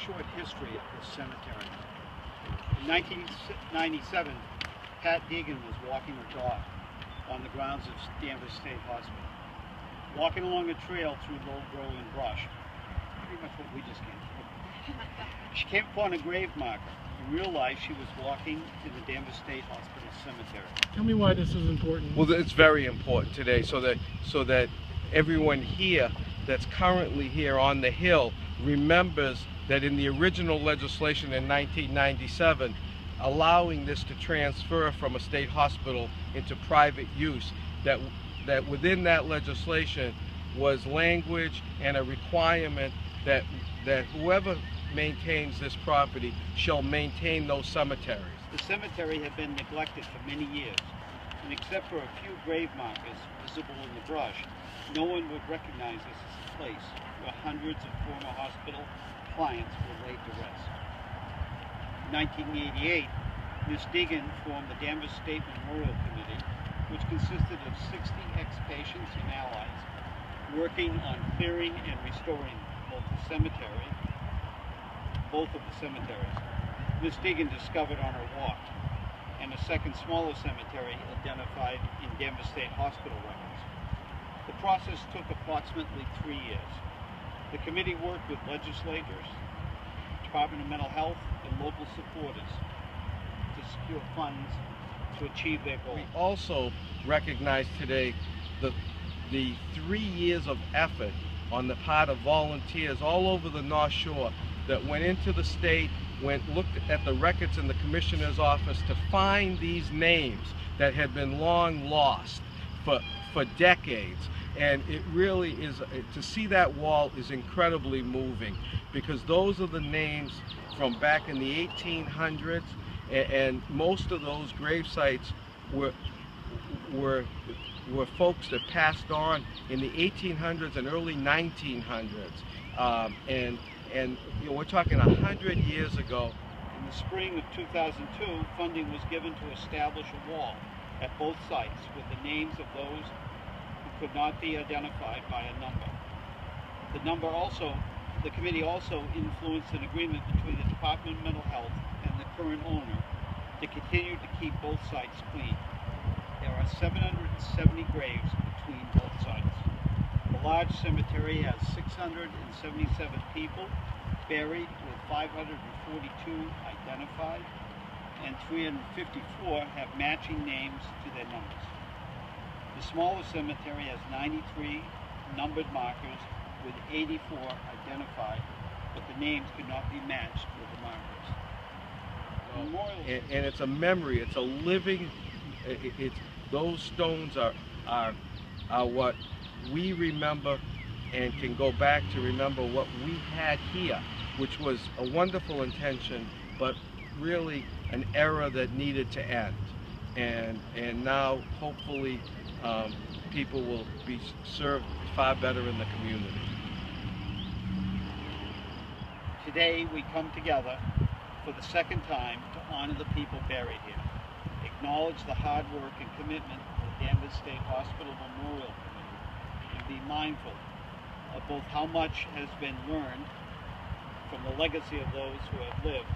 short history of this cemetery. In 1997, Pat Deegan was walking her dog on the grounds of Danvers State Hospital. Walking along a trail through low-growing brush, pretty much what we just came through. She came upon a grave marker and realized she was walking in the Danvers State Hospital cemetery. Tell me why this is important. Well, it's very important today, so that everyone here that's currently here on the hill remembers that in the original legislation in 1997, allowing this to transfer from a state hospital into private use, that within that legislation was language and a requirement that whoever maintains this property shall maintain those cemeteries. The cemetery had been neglected for many years, and except for a few grave markers visible in the brush, no one would recognize this as a place where hundreds of former hospital clients were laid to rest. In 1988, Ms. Deegan formed the Danvers State Memorial Committee, which consisted of 60 ex-patients and allies working on clearing and restoring both of the cemeteries. Ms. Deegan discovered on her walk, and a second smaller cemetery identified in Danvers State Hospital records. The process took approximately 3 years. The committee worked with legislators, Department of Mental Health, and local supporters to secure funds to achieve their goal. We also recognize today the 3 years of effort on the part of volunteers all over the North Shore that went into the state, looked at the records in the commissioner's office to find these names that had been long lost for decades. And it really is, to see that wall is incredibly moving, because those are the names from back in the 1800s, and most of those grave sites were folks that passed on in the 1800s and early 1900s. And you know, we're talking 100 years ago. In the spring of 2002, funding was given to establish a wall at both sites with the names of those who could not be identified by a number. The committee also influenced an agreement between the Department of Mental Health and the current owner to continue to keep both sites clean. There are 770 graves between both sites. The large cemetery has 677 people buried, with 542 identified, and 354 have matching names to their numbers. The smaller cemetery has 93 numbered markers with 84 identified, but the names could not be matched with the markers. And it's a memory, it's a living, those stones are what we remember and can go back to remember what we had here, which was a wonderful intention, but really an era that needed to end. And now, hopefully, people will be served far better in the community. Today, we come together for the second time to honor the people buried here, acknowledge the hard work and commitment of the Danvers State Hospital Memorial Committee, and be mindful of both how much has been learned from the legacy of those who have lived